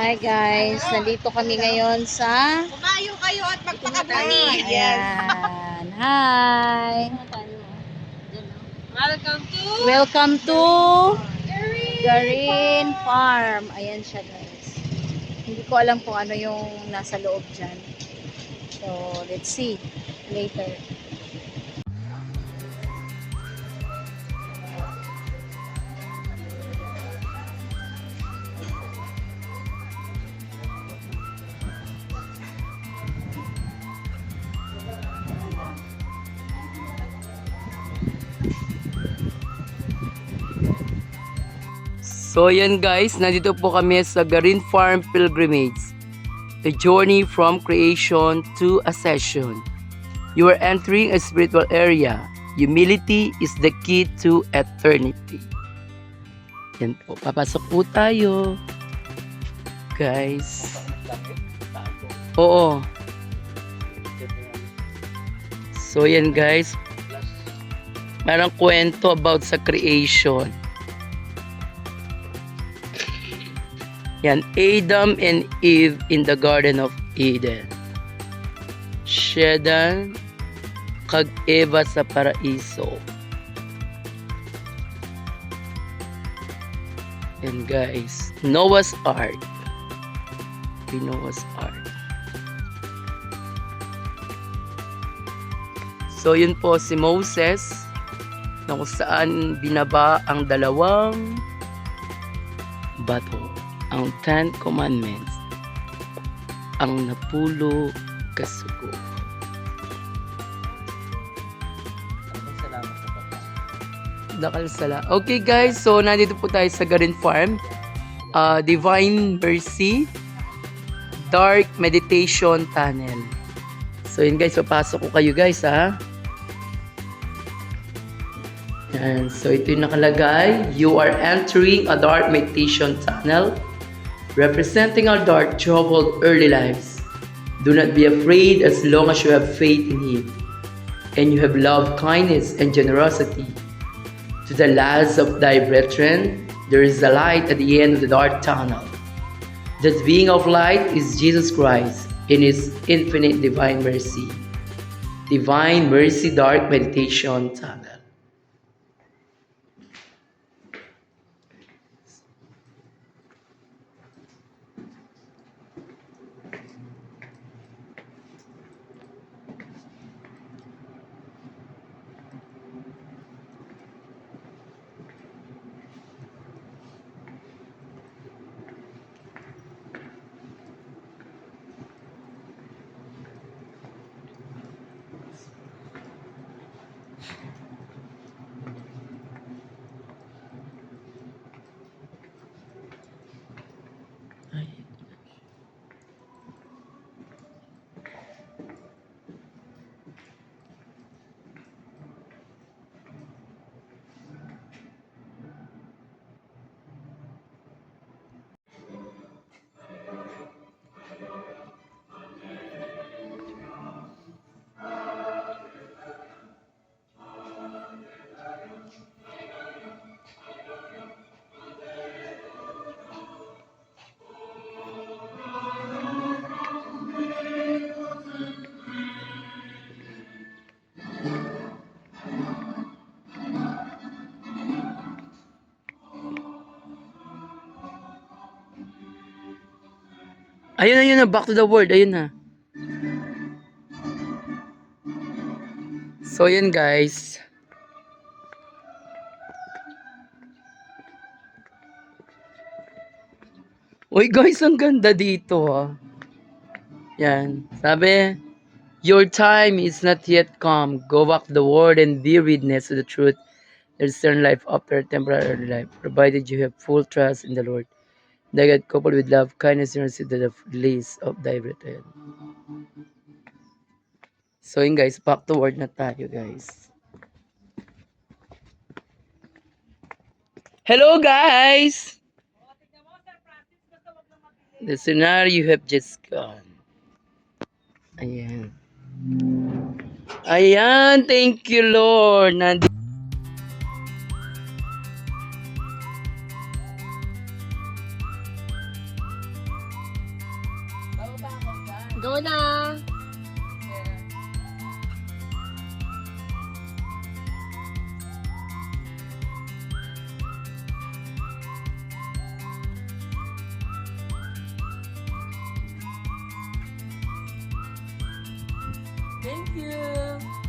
Hi guys, nandito kami ngayon sa Kumayo kayo at magpakabuni. Ayan. Hi. Welcome to Welcome to Garin Farm. Ayan siya guys. Hindi ko alam kung ano yung nasa loob dyan. So, let's see later. So yan guys, nandito po kami sa Garin Farm Pilgrimage. The journey from creation to ascension. You are entering a spiritual area. Humility is the key to eternity. Yan po, papasok po tayo. Guys. Oo. So yan guys. Parang kwento about sa creation. Yan, Adam and Eve in the Garden of Eden. Shedan kag Eva sa paraiso. Yan guys, Noah's Ark. Noah's Ark. So yun po si Moses na kung saan binaba ang dalawang bato. Ang 10 Commandments, ang napulo kasugo. Dakal sala. Okay guys, so nandito po tayo sa Garin Farm. Divine Mercy Dark Meditation Tunnel. So yun guys, papasok ko kayo guys ha. Yan. So ito yung nakalagay. You are entering a dark meditation tunnel representing our dark, troubled early lives. Do not be afraid as long as you have faith in Him and you have love, kindness, and generosity. To the lads of thy brethren, there is a light at the end of the dark tunnel. That being of light is Jesus Christ in His infinite divine mercy. Divine Mercy Dark Meditation Tunnel. Ayun na, back to the world, ayun na. So yun guys. Uy guys, ang ganda dito ah. Yan, sabi, your time is not yet come. Go back to the world and be witness to the truth. There's eternal life after temporary life, provided you have full trust in the Lord. That God coupled with love, kindness, and mercy to the release of thy brethren. So yun guys, back to word na tayo guys. Hello guys! The scenario you have just gone. Ayan. Ayan, thank you Lord. Go na! Thank you.